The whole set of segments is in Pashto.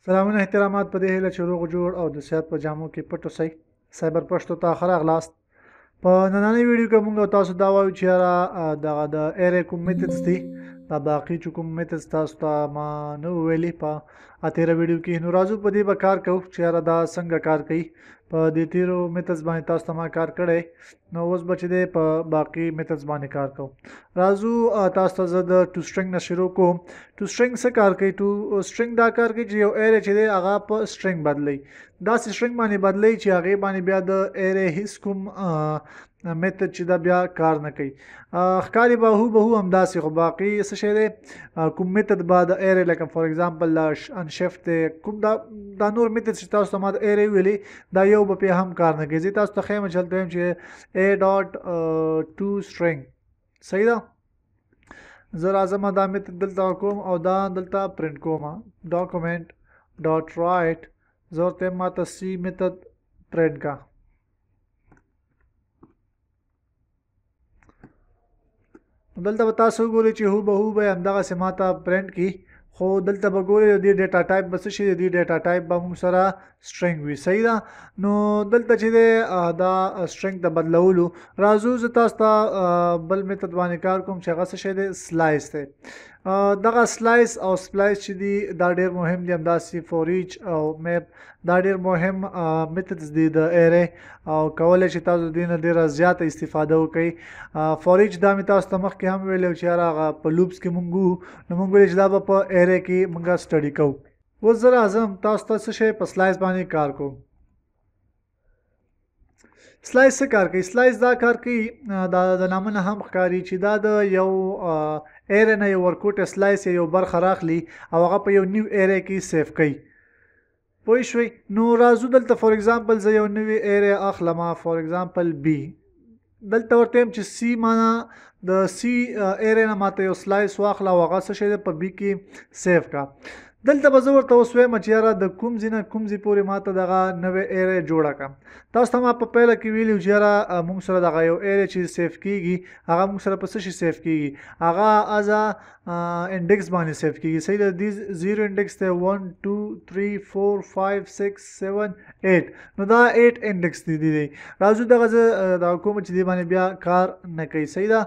سلامونه احترامات په دې هیله چې روغ جوړ او د صحت په جامو کې پټ اوسئ. سایبر پښتو ته ښه راغلاست. په نننۍ ویډیو کې موږ تاسو دا وایو چې یاره دغه د ایرې کوم میتھډز دي، دا باقي چې کوم میتھډز تاسو ته ما نه ویلي په تېره ویډیو کې، نو راځو په دې به کار کوو چې یاره دا څنګه کار کوي. په دې تیرو میتھډز باندې تاسو ته ما کار کړی، نو اوس به چې دی په باقي میتھډز باندې کار کوو. راځو تاسو ته زه د ټو سټرنګ نه شروع کوم. ټو سټرنګ څه کار کوي؟ ټو سټرنګ دا کار کوي چې یو ایرې چې دی هغه په سټرنګ بدلوي. داسې سټرنګ باندې بدلوي چې هغې باندې بیا د ایرې هیڅ کوم میتھډ چې دا بیا کار نه کوي. ښکاري به هو همداسې، خو باقي څه شی دی کوم میتھډ به د ایرې لکه فار ایگزامپل انشفت دی، کوم دا نور میتھډ چې تاسو ته ما د ایرې ویلي دا یو به پې هم کار نه کوي. زه تاسو ته ښیم چې هلته وایم چې a ډاټ ټو سټرنګ صحیح ده. زه راځم دا میتھډ دلته کوم او دا دلته پرنټ کوم. ډاکومنټ ډاټ رایټ زه ورته وایم ماته سی میتھډ پرنټ کا. دلته به تاسو وګورئ چې هو به همدغسې ماته پرنټ کړي، خو دلته به ګورئ د دې ډیټا ټایپ به څه شي، د دې ډیټا ټایپ به موږ سره سټرنګ وي صحیح ده. نو دلته چې دی دا سټرنګ ته بدلولو راځو زه تاسو ته بل میتھډ باندې کار کوم چې هغه څه شی دی سلایس دی. دغه سلایس او سپلایس چې دي دا ډېر مهم دي، همداسې فورېچ او میپ دا ډېر مهم میتھډز دي د ایرې او کولی شي تاسو د دې نه ډېره زیاته استفاده وکړئ. فورېچ دا مې تاسو ته مخکې هم ویلی چې یاره هغه په لوپس کې مونږ وو، نو مونږ ویلې چې دا به په ایرې کې مونږ سټډي کوو. اوس زه راځم تاسو ته څه شی په سلایس باندې کار کوم. سلایس څه کار کوي؟ سلایس دا کار کوي، دا د نامه نه هم ښکاري چې دا د یو ایرې نه یو ورکوټه سلایس یو برخه راخلي او هغه په یو نیو ایرې کې سیف کوي. پوه شوئ؟ نو راځو دلته فار ایگزامپل زه یو نوی ایرې اخلم، فار ایگزامپل بی. دلته ورته وایم چې سی معنا د سی ایرې نه ماته یو سلایس واخله او هغه څه شی دی په بی کې سیف کا. دلته به زه ورته اوس وایم چې یاره د کوم ځای نه کوم ځای پورې ماته دغه نوې ایرې جوړه کړه. تاسو ته ما په پیله کې ویلي چې یاره موږ سره دغه یو ایرې چې سیف کېږي هغه موږ سره په څه شي سیف کېږي، هغه ازه انډیکس باندې سیف کېږي صحیح ده. دې 0 انډیکس دی 1 2 3 4 5 6 7 8، نو دا 8 انډیکس دی. راځو دغه زه دا کوم چې دې باندې بیا کار نه کوي صحیح ده.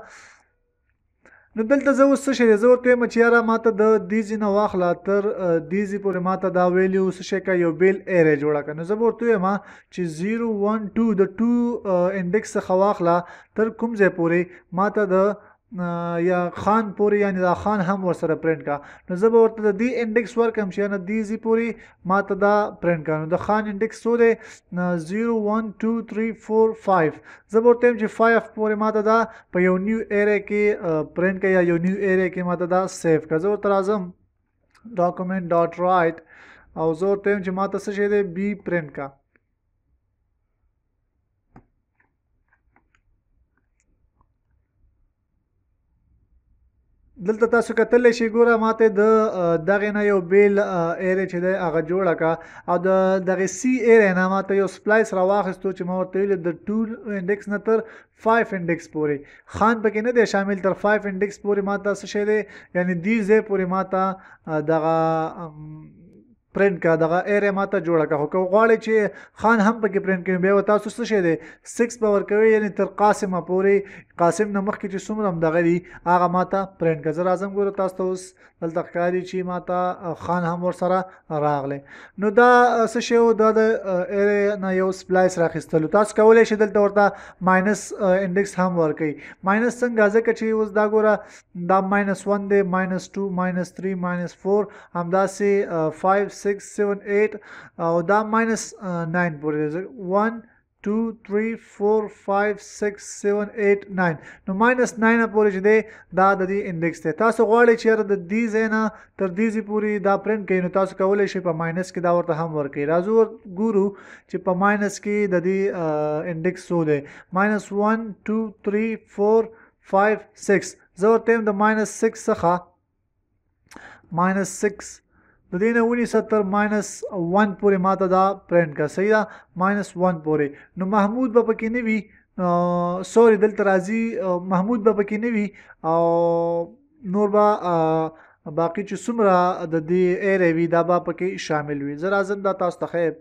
نو دلته زه اوس څه شی دی زه ورته وایم چې یاره ماته د دې ځای نه واخله تر دې ځای پورې ماته دا ویلیو څه شی کړه یو بیل ایرې جوړه کړه. نو زه به ورته وایم چې 0 1 2 د 2 انډیکس څخه واخله تر کوم ځای پورې ماته د یا خان پورې، یعنی دا خان هم ورسره پرنټ کا. نو زه به ورته د دې انډیکس ورکړم چې یعنی دې ځای پورې ماته دا پرنټ کا. نو د خان انډیکس څو دی 0 1 2 3 4 5. زه به ورته وایم چې 5 پورې ماته دا په یو نیو ایرې کې پرنټ کا یا یو نیو ایرې کې ماته دا سیف کا. زه ورته راځم ډاکومنټ ډاټ رایټ او زه ورته وایم چې ماته څه شی دی بی پرنټ کا. دلته تاسو کتلی شئ ګوره ماته د دغې نه یو بیل ایرې چې دی هغه جوړه کړه او د دغې سی ایرې نه ماته یو سپلایس راواخیستو چې ما ورته ویلي د 2 انډیکس نه تر 5 انډیکس پورې. خان پکې نه دی شامل، تر 5 انډیکس پورې ماته څه شی دی یعنی دې ځای پورې ماته دغه پرنټ کا، دغه ایرې ماته جوړه کا. خو که غواړئ چې خان هم پکې پرنټ کړئ بیا به تاسو څه شی دی 6 به ورکوئ، یعنی تر قاسمه پورې، قاسم نه مخکې چې څومره هم دغه دي هغه ماته پرنټ کا. زه راځم ګوره تاسو ته اوس دلته ښکاري چې ماته خان هم ورسره راغلی. نو دا څه شی و، دا د ایرې نه یو سپلایس راخیستلو. تاسو کولی شئ دلته ورته ماینس انډیکس هم ورکوئ. ماینس څنګه؟ ځکه چې اوس دا ګوره دا -1 دی -2 -3 -4 همداسې 5 6 7 8 او دا -9 پورې 1 2 3 4 5 6 7 8 9. نو -9 پورې چې دی دا د دې انډیکس دی. تاسو غواړئ چې یاره د دې ځای نه تر دې ځای پورې دا پرنټ کوي، نو تاسو کولی شئ په ماینس کې دا ورته هم ورکوي. راځو ګورو چې په ماینس کې د دې انډیکس څو دی -1 2 3 4 5 6. زه ورته یم د -6 څخه -6 د دې نه ونیسه تر -1 پورې ماته دا پرنټ کا صحیح ده -1 پورې. نو محمود به پکې نه وي، سوري دلته راځي محمود به پکې نه وي او نور به باقي چې څومره د دې ایرې وي دا به پکې شامل وي. زه راځم دا تاسو ته ښیم.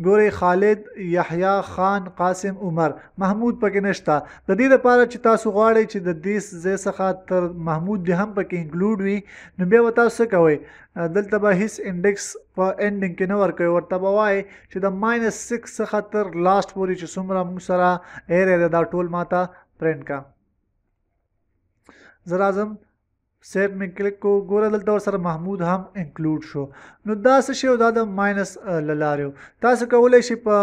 ګورئ خالد، یحیی، خان، قاسم، عمر، محمود پکې نشته. د دې لپاره چې تاسو غواړئ چې د دې ځای څخه تر محمود دې هم پکې انکلوډ وي نو بیا به تاسو څه کوئ؟ دلته به هیڅ انډیکس په انډینګ کې نه ورکوئ، ورته به وایئ چې د -6 څخه تر لاست پورې چې څومره موږ سره ایرې ده دا ټول ماته پرنټ کا. زه راځم سیو مې کلیک کو، ګوره دلته ورسره محمود هم انکلوډ شو. نو دا څه شی دا د ماینس له لارې تاسو کولی شئ په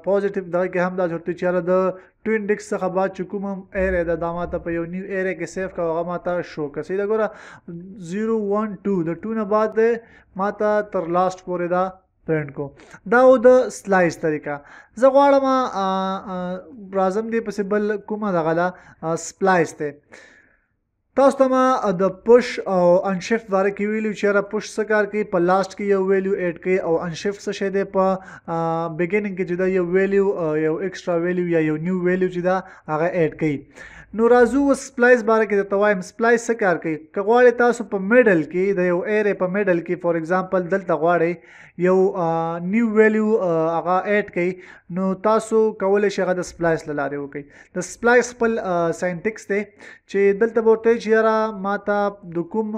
پوزیټیو دغه کې هم دا ورته چې یاره د 2 انډیکس څخه بعد چې کوم هم ایرې ده دا ماته په یو نیو ایرې کې سیف کوه هغه ماته شو که صحیح ده. ګوره 0 1 2 د 2 نه بعد دی ماته تر لاست پورې دا پرنټ کو. دا و د سلایس طریقه. زه غواړم راځم دې پسې بل کومه دغه ده سپلایس دی. تاسو ته ما د پش او انشفت باره کې ویلو چې یاره پش څه کار کوي، په لاست کې یو ویلیو ایډ کوي او انشفت څه شی دی په بګیننګ کې چې دا یو ویلیو یو ایکسټرا ویلیو یا یو نیو ویلیو چې دا هغه ایډ کوي. نو راځو سپلایس باره کې درته وایم سپلایس څه کار کوي. که غواړئ تاسو په میډل کې د یو ایرې په میډل کې فور ایگزامپل دلته غواړئ یو نیو ویلیو هغه ایډ کوي نو تاسو کولی شئ هغه د سپلایس له لارې وکړئ. د سپلایس خپل ساینټکس دی چې دلته به ورته چې یاره ماته د کوم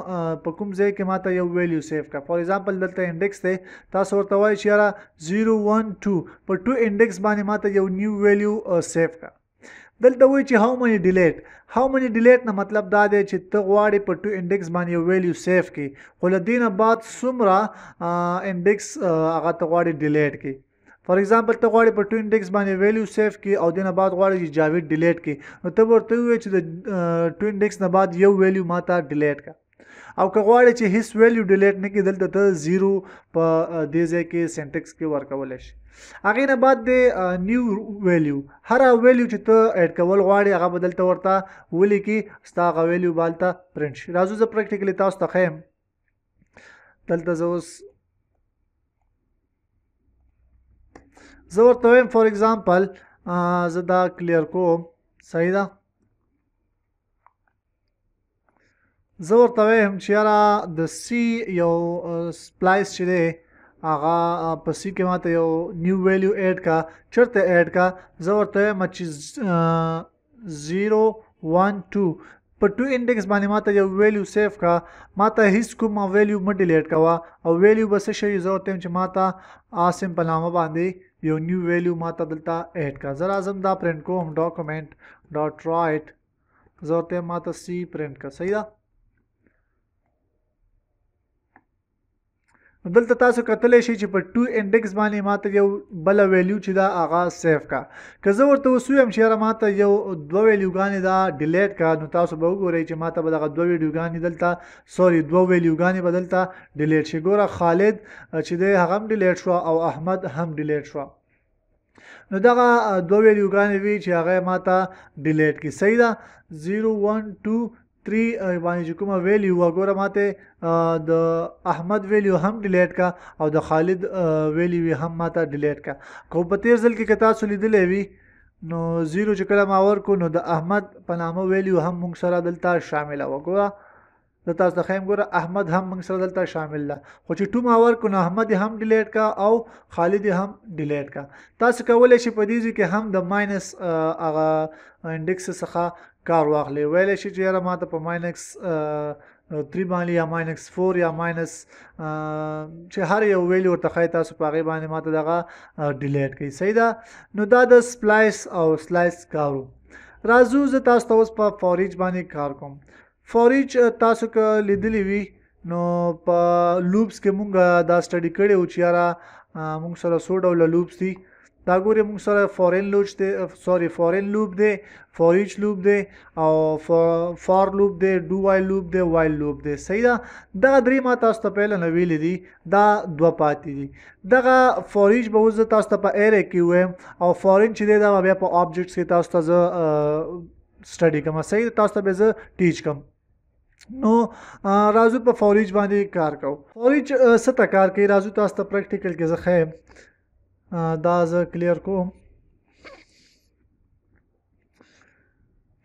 په کوم ځای کې ماته یو ویلیو سیف کا. فور ایگزامپل دلته انډیکس دی تاسو ورته وایئ چې یاره 0 1 2 په 2 انډیکس باندې ماته یو نیو ویلیو سیف کا. دلته وایي چې هاو منی ډیلیټ نه مطلب دا دی چې ته غواړې په 2 انډیکس باندې یو ویلیو سیف کړي خو له دې نه بعد څومره انډیکس هغه ته غواړې ډیلیټ کړي. فور ایگزامپل ته غواړې په 2 انډیکس باندې ویلیو سیف کړي او دې نه بعد غواړې چې جاوید ډیلیټ کړي نو ته به ورته ووایې چې د 2 انډیکس نه بعد یو ویلیو ماته ډیلیټ کړه. او که غواړې چې هیڅ ویلیو ډیلیټ نه کړي دلته ته 0 په دې ځای کې سینټکس کې ورکولی شي. هغې نه بعد د نیو ویلیو هر ویلیو چې ته ایډ کول غواړې هغه به دلته ورته ولیکي ستا هغه ویلیو به هلته پرنټ شي. راځو زه پریکټیکلي تاسو ته ښیم. دلته زه اوس زه ورته وایم فور ایگزامپل زه دا کلیر کوم صحیح ده. زه ورته وایم چې یاره د سی یو سپلایس چې دی هغه په سی کې ماته یو نیو ویلیو ایډ کا. چېرته ایډ کا؟ زه ورته وایم چې 0 1 2 په 2 انډیکس باندې ماته یو ویلیو سیف کا. ماته هیڅ کوم ویلیو مه ډیلیټ کوه او ویلیو به څه شي زه ورته وایم چې ماته عاصم په نامه باندې یو نیو ویلیو ماته دلته ایډ کا. زه راځم دا پرنټ کوم ډاکومنټ ډاټ رایټ زه ورته وایم ماته سی پرنټ کا. صحیح ده. دلته تاسو کتلی شئ چې په 2 انډیکس باندې ماته یو بله ویلیو چې دا هغه سیف کا. که زه ورته اوس ویم چې یاره ماته یو 2 ویلیوګانې دا ډیلیټ کا نو تاسو به وګورئ چې ماته به دغه 2 ویلیوګانې دلته 2 ویلیوګانې به دلته ډیلیټ شي. ګوره خالد چې دی هغه هم ډیلیټ شوه او احمد هم ډیلیټ شوه. نو دغه 2 ویلیوګانې وي چې هغه ماته ډیلیټ کړي. صحیح ده. 0 1 2 3 باندې چې کومه ویلیو وګوره ماته د احمد ویلیو هم ډیلیټ کا او د خالد ویلیو هم ماته ډیلیټ کا. کو په تیر ځل کې که تاسو لیدلی وي نو 0 چې کله ما ورکو نو د احمد په نامه ویلیو هم موږ سره دلته شامله وه. ګوره د تاسو ته ښیم ګوره احمد هم موږ سره دلته شامل ده خو چې 2 ما ورکو نو احمد هم ډیلیټ کا او خالد هم ډیلیټ کا. تاسو کولی شئ په دې ځای کې هم د ماینس هغه انډیکس څخه کار واخلي. ویلی شي چې یاره ماته په -3 باندې یا -4 یا ماینس چې هر یو ویلیو ورته ښایي تاسو په هغې باندې ماته دغه ډیلیټ کوي. صحیح ده. نو دا د سپلایس او سلایس کارو. راځو زه تاسو ته اوس په فورېچ باندې کار کوم. فورېچ تاسو که لیدلی وي نو په لوپس کې مونږ دا سټډي کړی و چې یاره مونږ سره څو ډوله لوپس دي. دا ګورې مونږ سره فورین لوپ دی فورېچ لوپ دی او فار لوپ دی ډو وایل لوپ دی وایل لوپ دی. صحیح ده. دغه درې ما تاسو ته پهله نه ویلي دي دا 2 پاتې دي. دغه فورېچ به اوس زه تاسو ته په ایرې کې ووایم او فورین چې دی دا به بیا په آبجکټس کې تاسو ته زه سټډي کوم. صحیح ده. تاسو ته به زه ټیچ کوم. نو راځو په فورېچ باندې کار کوو. فورېچ څه ته کار کوي راځو تاسو ته پریکټیکل کې زه ښیم. دا زه کلیر کوم.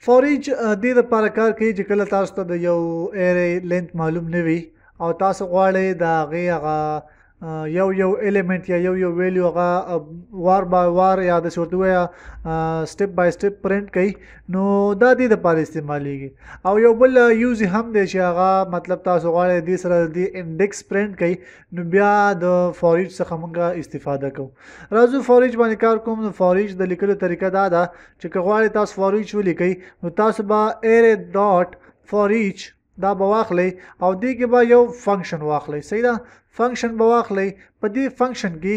فورېچ دې دپاره کار کوي چې کله تاسو ته د یو ایرې لینث معلوم نه وي او تاسو غواړئ د هغې هغه یو ایلیمنٹ یا یو ویلیو هغه وار بای وار یا داسې ورته ووایه سټپ بای سټپ پرنټ کوي نو دا دې دپاره استعمالیږي او یو بل یوز هم دی چې هغه مطلب تاسو غواړئ دې سره د انډیکس پرنټ کوي نو بیا د فورېچ څخه موږ استفاده کوو. راځو فورېچ باندې کار کوم. نو فورېچ د لیکلو طریقه دا ده چې که غواړئ تاسو فورېچ ولیکئ نو تاسو به ایرې ډاټ فورېچ دا به واخلئ او دې کې به یو فنکشن واخلئ. صحیح ده، فنکشن به واخلئ. په دې فنکشن کې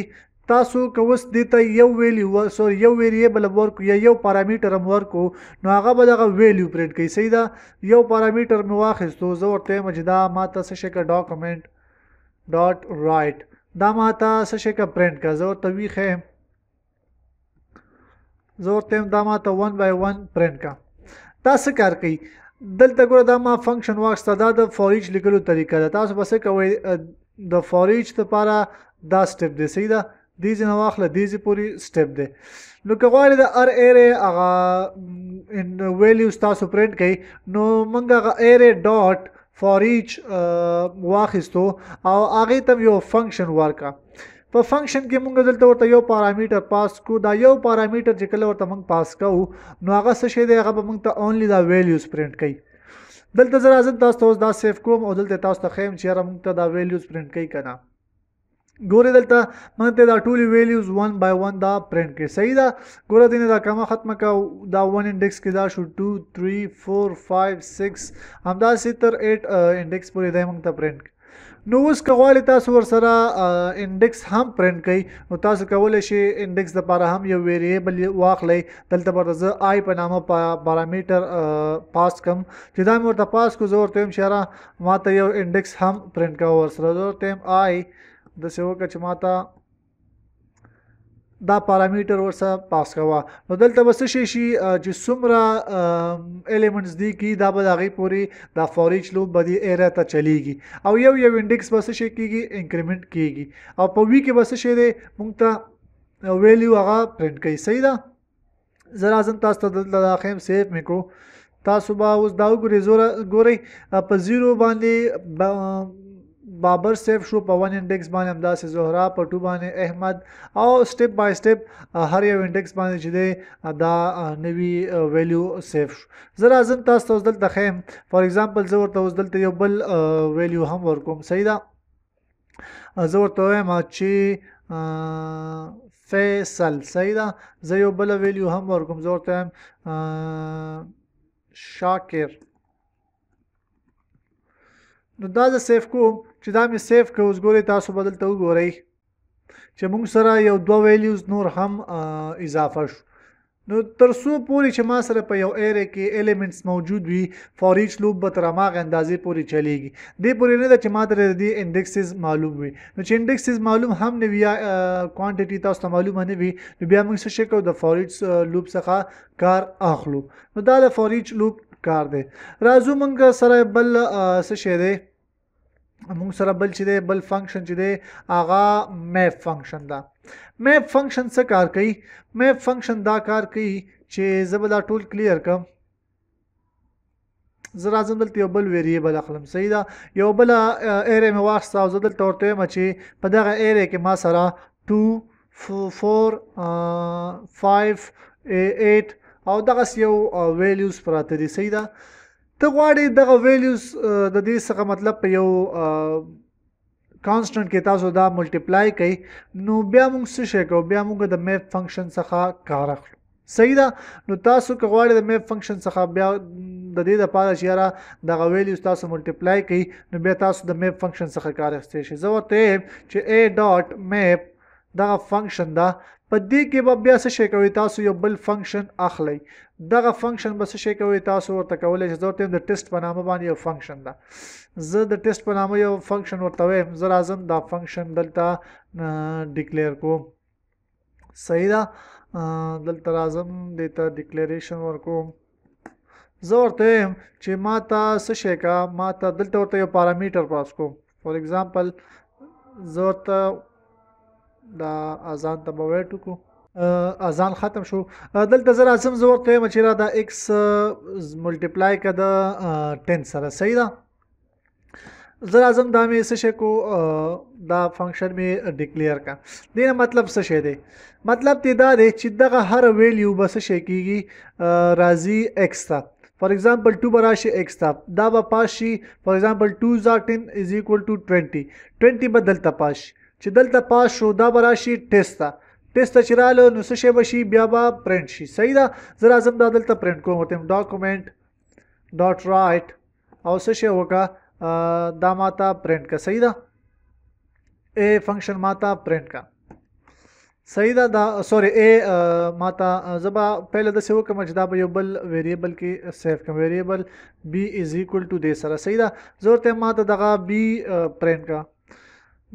تاسو که اوس دې ته یو ویلیو سوري یو ویریبل ورکو یا یو پارامیټر هم ورکو نو هغه به دغه ویلیو پرنټ کوي. صحیح ده، یو پارامیټر مې واخیستو زه ورته وایم چې دا ماته څه شي که ډاکومنټ ډاټ رایټ دا ماته څه شي که پرنټ کړه. زه ورته ویښیم زه ورته وایم دا ماته 1 by 1 پرنټ کړه. دا څه کار کوي؟ دلته ګوره دا ما فنکشن واخیسته دا د فورېچ لیکلو طریقه ده. تاسو به څه کوئ د فورېچ دپاره دا سټپ دی. صحیح ده، دې ځای نه واخله دې ځای پورې سټپ دی. نو که غواړئ د هر ایرې هغه ویلیوز تاسو پرنټ کوئ نو موږ هغه ایرې ډاټ فورېچ واخیستو او هغې ته یو فنکشن ورکړه. په فنکشن کې موږ دلته ورته یو پارامیټر پاس کو. دا یو پارامیټر چې کله ورته موږ پاس کوو نو هغه څه شی دی هغه به موږ ته اونلی دا ویلیوز پرنټ کوي. دلته زه راځم تاسو ته اوس دا سیف کوم او دلته تاسو ته ښیم چې یاره موږ ته دا ویلیوز پرنټ کوي که نه. ګورې دلته موږ ته دا ټولې ویلیوز 1 by 1 دا پرنټ کوي. صحیح ده، ګوره دې نه دا کمه ختمه که دا 1 انډیکس کې دا شو 2 3 4 5 6 همداسې تر 8 انډیکس پورې دی موږ ته پرنټ کوي. نو اوس که غواړئ تاسو ورسره انډیکس هم پرنټ کوئ نو تاسو کولی شئ انډیکس دپاره هم یو ویریبل واخلئ. دلته به زه آی په نامه پارامیټر پاس کم چې دا مې ورته پاس کو. زه ورته وایم چې یاره ما ته یو انډیکس هم پرنټ کوه ورسره. زه ورته وایم آی داسې وکړه چې ما ته دا پارامیټر ورسره پاس کوه. نو دلته به څه شی شي چې څومره ایلیمنټس دي کې دا به د هغې پورې دا فورېچ لوپ به دې ایره ته چلیږي او یو انډیکس به څه شی کېږي انکریمنټ کېږي او په وي کې به څه شی دی موږ ته ویلیو هغه پرنټ کوي. صحیح ده، زه راځم تاسو ته دلته دا ښیم سیف مې کړو. تاسو به اوس دا ګورئ په 0 باندې بابر سیف شو، په 1 انډیکس باندې همداسې زهرا، په 2 باندې احمد او سټپ بای سټپ هر یو انډیکس باندې چې دی دا نوي ویلیو سیف شو. زه راځم تاسو ته اوس دلته ښیم فار ایگزامپل زه ورته اوس دلته یو بل ویلیو هم ورکوم. صحیح ده، زه ورته وایم چې فیصل. صحیح ده، زه یو بل ویلیو هم ورکوم. زه ورته وایم شاکر. نو دا زه سیف کوم چې دا مې سیف که اوس ګورئ تاسو به دلته وګورئ چې موږ سره یو 2 ویلیوز نور هم اضافه شو. نو تر څو پورې چې ما سره په یو ایرې کې ایلیمنټس موجود وي فورېچ لوپ به تر هماغه اندازې پورې چلیږي. دې پورې نه ده چې ما ته د دې انډیکسز معلوم وي. نو چې انډیکسز معلوم هم نه وي یا کوانټیټي تاسو ته معلومه نه وي نو بیا موږ څه شی کوو د فورېچ لوپ څخه کار اخلو. نو دا د فورېچ لوپ کار دی. راځو موږ سره بل څه شی دی موږ سره بل چې دی بل فنکشن چې دی هغه میپ فنکشن ده. میپ فنکشن څه کار کوي؟ میپ فنکشن دا کار کوي چې زه به دا ټول کلیر کړم. زه راځم دلته یو بل ویریبل اخلم. صحیح ده، یو بل ایرې مې واخیسته او زه دلته ورته وایم چې په دغه ایرې کې ما سره 2 4 5 8 او دغسې یو ویلیوز پراته دي. صحیح ده، ته غواړې دغه ویلیوز د دې څخه مطلب په یو کانسټنټ کې تاسو دا ملټیپلای کوئ نو بیا موږ څه شی کوو؟ بیا موږ د میپ فنکشن څخه کار اخلو. صحیح ده، نو تاسو که غواړئ د میپ فنکشن څخه بیا د دې دپاره چې یاره دغه ویلیوز تاسو ملټیپلای کوئ نو بیا تاسو د میپ فنکشن څخه کار اخیستی شئ. زه ورته یم چې a ډاټ میپ دغه فنکشن ده. په دې کې به بیا څه شی کوئ؟ تاسو یو بل فنکشن اخلئ. دغه فنکشن به څه شی کوئ؟ تاسو ورته کولی شئ. زه ورته یم د ټیسټ په نامه باندې یو فنکشن ده. زه د ټیسټ په نامه یو فنکشن ورته وایم. زه راځم دا فنکشن دلته ډیکلیر کوم. صحیح ده، دلته راځم دې ته ډیکلیریشن ورکوم. زه ورته یم چې ما ته څه شی کا، ما ته دلته ورته یو پارامیټر پاس کوم. فار ایگزامپل زه ورته دا اذان ته به ویټ وکړو. اذان ختم شو. دلته زه راځم زه ورته وایم چې را دا x ملټیپلای که د 10 سره صحیح ده. زه راځم دا مې څه شی کو دا فنکشن مې ډیکلیئر کا. دې نه مطلب څه شی دی؟ مطلب دې دا دی چې دغه هر ویلیو به څه شی کېږي راځي x ته. فار ایگزامپل 2 به راشي x ته، دا به پاس شي. فار ایگزامپل 2 × 10 is equal to 20. 20 به دلته پاس شي. چې دلته پاس شو دا به راشي ټیسټ ته. ټیسټ ته چې راغله نو څه شی به شي؟ بیا به پرنټ شي. صحیح ده. زه راځم دا دلته پرنټ کوم، ورته ډاکومنټ ډاټ رایټ او څه شی وکړه دا ماته پرنټ کا. صحیح ده. اے فنکشن ماته پرنټ کا. صحیح ده. دا سوري اے ماته زبا پهله د څه وکم چې دا به یو بل ویریبل کې سیف کوم، ویریبل b is equal to دې سره. صحیح ده. زه ورته ماته دغه b پرنټ کا،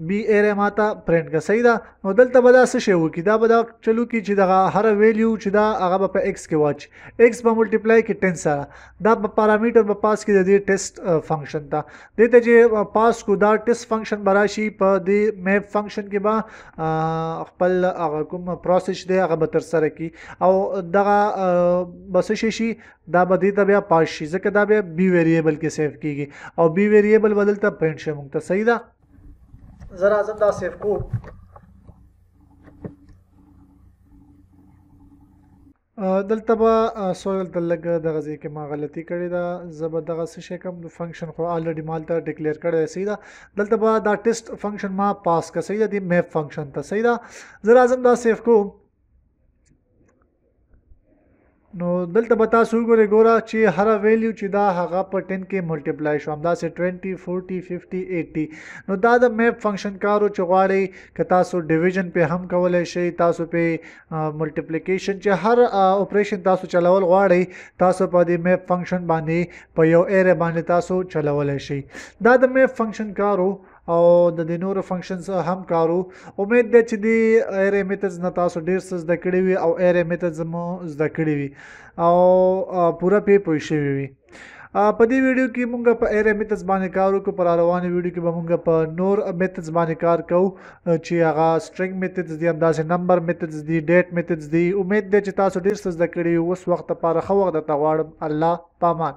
بی ایره ماته پرنټ کا. صحیح ده. نو دلته به دا څه شی وکړي؟ دا به دا چلو کې چې دغه هر ویلیو چې دا هغه به په x کې واچي. x به ملټیپلای کې 10 سره، دا به پارامټر به پاس کې د دې ټیسټ فنکشن ته. دې ته چې پاس کو دا ټیسټ فنکشن به راشي په دې میپ فنکشن کې به خپل هغه کوم پروسس دی هغه به ترسره کړي او دغه به څه شي دا به دې ته بیا پاس شي ځکه دا بیا بی ویریبل کې سیف کېږي او بی ویریبل به دلته پرنټ شي موږ ته. صحیح ده. زه راځم دا سیف کو. دلته به دلته لږ دغه ځای کې ما غلطي کړې ده. زه به دغه څه شی کوم فنکشن خو الریډي مالته ډیکلیئر کړی دی. صحیح ده. دلته به دا ټیسټ فنکشن ما پاس کا. صحیح ده. د میپ فنکشن ته. صحیح ده. زه راځم دا سیف کو. نو دلته به تاسو وګورئ ګوره چې هر ویلیو چې دا هغه په 10 کې ملټیپلای شو، همداسې 20 40 50 80. نو دا د میپ فنکشن کارو چې غواړئ که تاسو ډیویژن په هم کولی شئ، تاسو په ملټیپلیکیشن چې هر اپریشن تاسو چلول غواړئ تاسو په دې میپ فنکشن باندې په یو ایره باندې تاسو چلولی شئ. دا د میپ فنکشن کارو او د دې نورو فنکشنز هم کارو. امید ده چې د ایره میتھډز نه تاسو ډیر څه زده کړي وي او ایره میتھډز مو زده کړي وي او پوره پوه شوي وي. په دې ویډیو کې مونږ په ایره میتھډز باندې کار وکړو. په روانه ویډیو کې به مونږ په نور میتھډز باندې کار کوو چې هغه سټرینګ میتھډز دي، همداسې نمبر میتھډز دي، ډیټ میتھډز دي. امید ده چې تاسو ډیر څه زده کړي. اوس وخت لپاره ښه وخت درته غواړم. الله پامان.